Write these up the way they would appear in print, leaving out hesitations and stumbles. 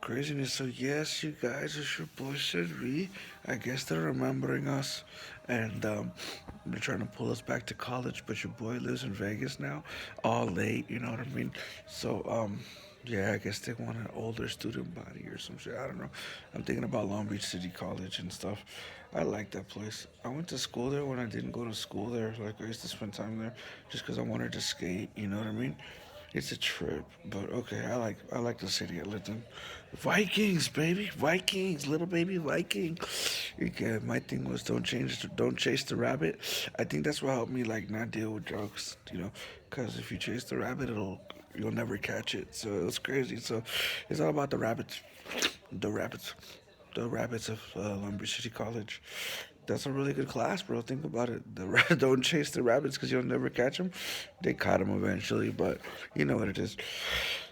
Craziness. So yes, you guys, it's your boy Cedric. I guess they're remembering us, and they're trying to pull us back to college. But your boy lives in Vegas now, all late. You know what I mean? So yeah, I guess they want an older student body or some shit. I don't know. I'm thinking about Long Beach City College and stuff. I like that place. I went to school there when I didn't go to school there. Like I used to spend time there just because I wanted to skate. You know what I mean? It's a trip, but okay. I like the city I lived in. Vikings, baby, Vikings, little baby Viking. Yeah, my thing was don't chase the rabbit. I think that's what helped me like not deal with drugs, because if you chase the rabbit, you'll never catch it. So it was crazy. So it's all about the rabbits, the rabbits of Long Beach City College. That's a really good class, bro. Think about it. Don't chase the rabbits because you'll never catch them. They caught them eventually, but you know what it is.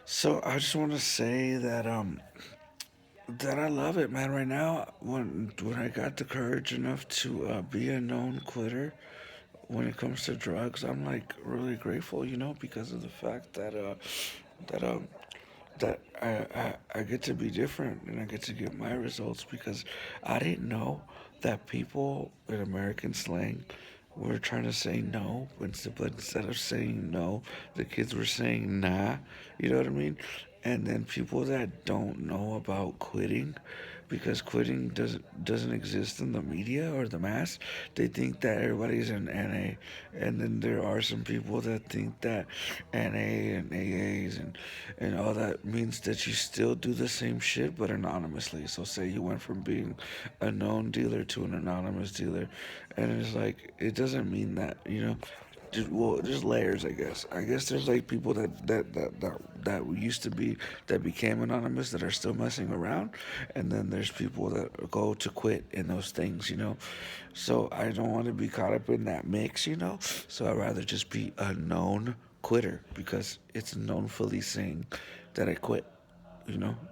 So I just want to say that I love it, man. Right now, when I got the courage enough to be a known quitter when it comes to drugs, I'm like really grateful, because of the fact that that I get to be different and I get to get my results because I didn't know that people in American slang were trying to say no, but instead of saying no, the kids were saying nah. You know what I mean? And then people that don't know about quitting, because quitting doesn't exist in the media or the mass. They think that everybody's an NA, and then there are some people that think that NA and AAs and all that means that you still do the same shit but anonymously. So say you went from being a known dealer to an anonymous dealer, and it's like it doesn't mean that, there's layers, I guess. I guess there's like people that used to be that became anonymous that are still messing around, and then there's people that go to quit in those things. So I don't want to be caught up in that mix. So I'd rather just be a known quitter because it's knownfully saying that I quit.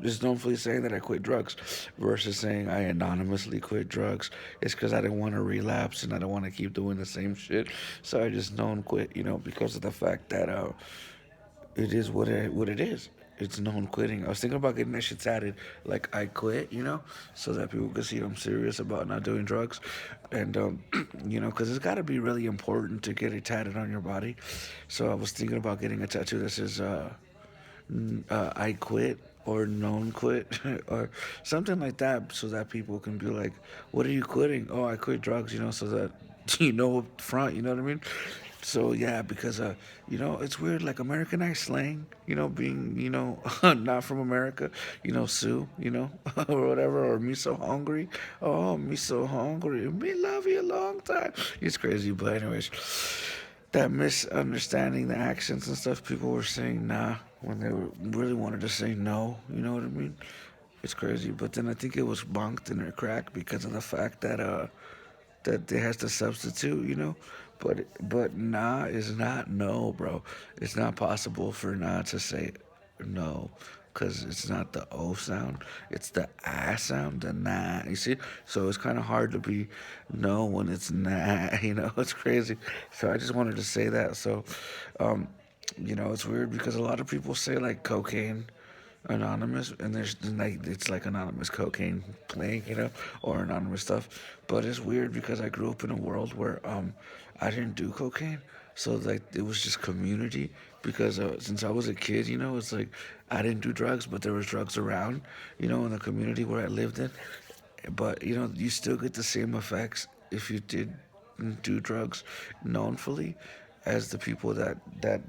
Just knowfully saying that I quit drugs versus saying I anonymously quit drugs. It's because I didn't want to relapse and I don't want to keep doing the same shit. So I just known quit, because of the fact that it is what it is. It's known quitting. I was thinking about getting that shit tatted, like I quit, so that people can see I'm serious about not doing drugs, and because it's got to be really important to get it tatted on your body. So I was thinking about getting a tattoo that says I quit or known quit or something like that so that people can be like, what are you quitting? Oh, I quit drugs, so that up front, you know what I mean? So yeah, because it's weird, like Americanized slang, being, not from America, Sue, or whatever, or me so hungry. Oh, me so hungry. Me love you a long time. It's crazy, but anyways, that misunderstanding the accents and stuff, people were saying nah when they really wanted to say no. You know what I mean? It's crazy. But then I think it was bonked in their crack because of the fact that they has to substitute. But nah is not no, bro. It's not possible for nah to say no. Because it's not the O sound, it's the I sound, the nah. You see? So it's kind of hard to be no when it's nah, It's crazy. So I just wanted to say that. So, um, it's weird because a lot of people say like cocaine anonymous, and there's like it's like anonymous cocaine playing, or anonymous stuff. But it's weird because I grew up in a world where I didn't do cocaine, so like it was just community. Because since I was a kid, it's like I didn't do drugs, but there was drugs around, in the community where I lived in. But you still get the same effects if you did do drugs knownfully as the people that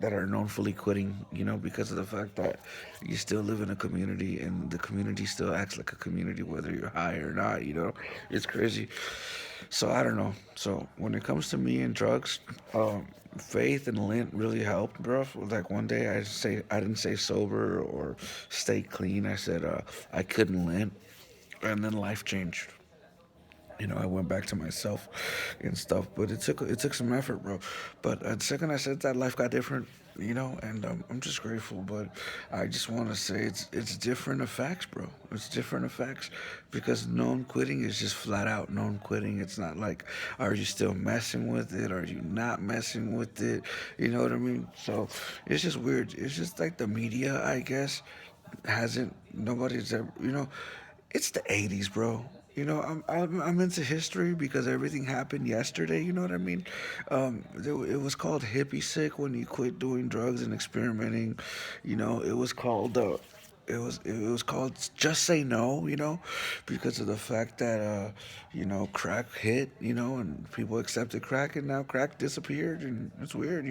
are knownfully quitting, because of the fact that you still live in a community and the community still acts like a community whether you're high or not. It's crazy. So I don't know. So when it comes to me and drugs, faith and lint really helped, bro. Like one day I didn't say sober or stay clean. I said I couldn't lint, and then life changed. I went back to myself and stuff, but it took some effort, bro. But the second I said that, life got different, and I'm just grateful. But I just want to say it's different effects, bro. It's different effects because known quitting is just flat out known quitting. It's not like, are you still messing with it? Are you not messing with it? You know what I mean? So it's just weird. It's just like the media, I guess, hasn't nobody's ever, it's the 80s, bro. I'm into history because everything happened yesterday. You know what I mean? It was called hippie sick when you quit doing drugs and experimenting. It was called it was called just say no. Because of the fact that crack hit. And people accepted crack, and now crack disappeared, and it's weird.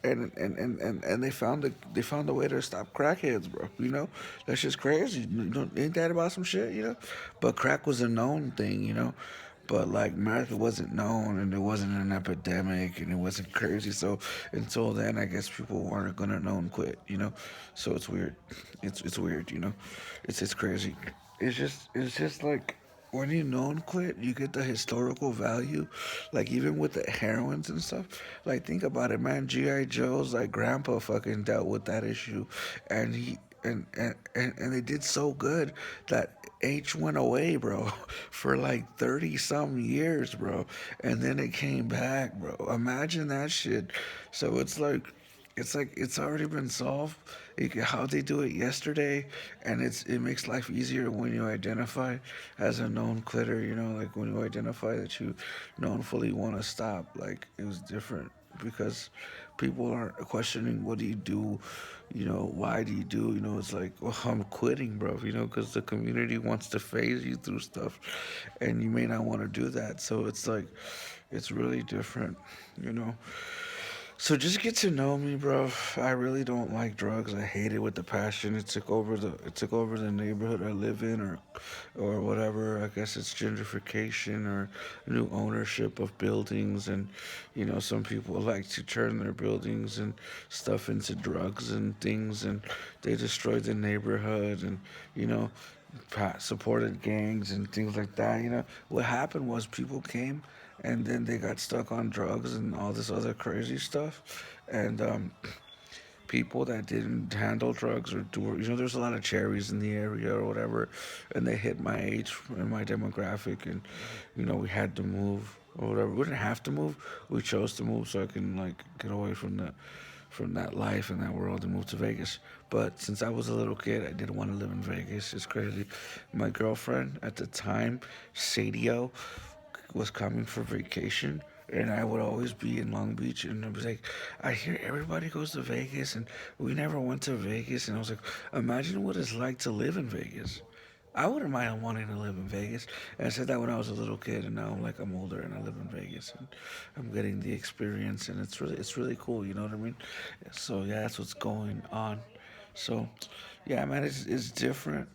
And they found a way to stop crackheads, bro. That's just crazy. Ain't that about some shit? But crack was a known thing. But like meth wasn't known, and it wasn't an epidemic, and it wasn't crazy. So until then, I guess people weren't gonna know and quit. So it's weird. It's weird. It's crazy. It's just like when you know and quit, you get the historical value, like even with the heroines and stuff. Like think about it, man. GI Joe's like grandpa fucking dealt with that issue, and he and they did so good that H went away, bro, for like 30 some years, bro, and then it came back, bro. Imagine that shit. So it's like it's already been solved. How they do it yesterday, and it makes life easier when you identify as a known quitter. Like when you identify that you knownfully want to stop. Like it was different because people aren't questioning what do you do, why do you do. It's like, well, I'm quitting, bro. Because the community wants to phase you through stuff, and you may not want to do that. So it's like, it's really different. You know. So just get to know me, bro. I really don't like drugs. I hate it with the passion. It took over the neighborhood I live in, or whatever. I guess it's gentrification or new ownership of buildings, and some people like to turn their buildings and stuff into drugs and things, and they destroy the neighborhood, and you know supported gangs and things like that. What happened was people came and then they got stuck on drugs and all this other crazy stuff, and people that didn't handle drugs or do, there's a lot of cherries in the area or whatever, and they hit my age and my demographic, and we had to move or whatever. We didn't have to move. We chose to move so I can like get away from that life and that world and move to Vegas. But since I was a little kid, I didn't want to live in Vegas. It's crazy. My girlfriend at the time, Sadio, was coming for vacation, and I would always be in Long Beach, and I was like, I hear everybody goes to Vegas, and we never went to Vegas, and I was like, imagine what it's like to live in Vegas. I wouldn't mind wanting to live in Vegas. And I said that when I was a little kid, and now I'm older and I live in Vegas, and I'm getting the experience, and it's really cool. You know what I mean? So yeah, that's what's going on. So yeah, man, it's different.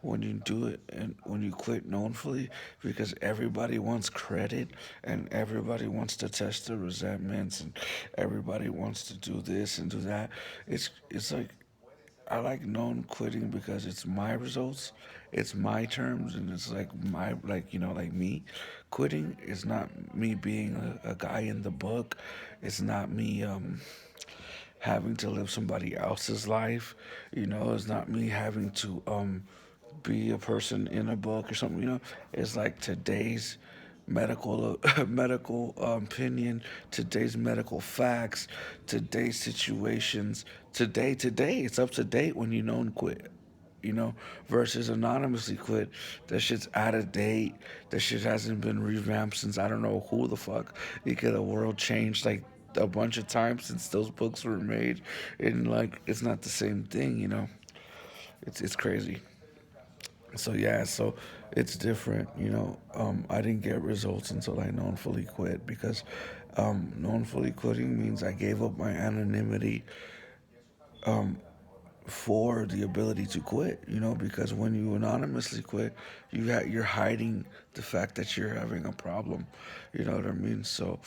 When you do it and when you quit knownfully, because everybody wants credit, and everybody wants to test the resentments, and everybody wants to do this and do that. It's like I like known quitting because it's my results, it's my terms, and it's like my like me. Quitting is not me being a guy in the book. It's not me having to live somebody else's life. It's not me having to be a person in a book or something. It's like today's medical medical opinion, today's medical facts, today's situations. Today, it's up to date when you know and quit. Versus anonymously quit. That shit's out of date. That shit hasn't been revamped since I don't know who the fuck. Because the world changed like a bunch of times since those books were made, and like it's not the same thing. It's crazy. So yeah, so it's different. I didn't get results until I knownfully quit, because knownfully quitting means I gave up my anonymity for the ability to quit. Because when you anonymously quit, you're hiding the fact that you're having a problem. You know what I mean? So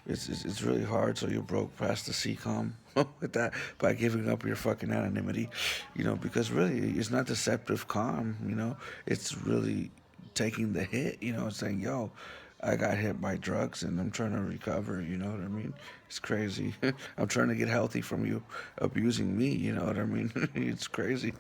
it's really hard. So you broke past the CCOM with that by giving up your fucking anonymity. Because really it's not deceptive calm. It's really taking the hit. It's saying, yo, I got hit by drugs and I'm trying to recover. You know what I mean? It's crazy. I'm trying to get healthy from you abusing me. You know what I mean? It's crazy.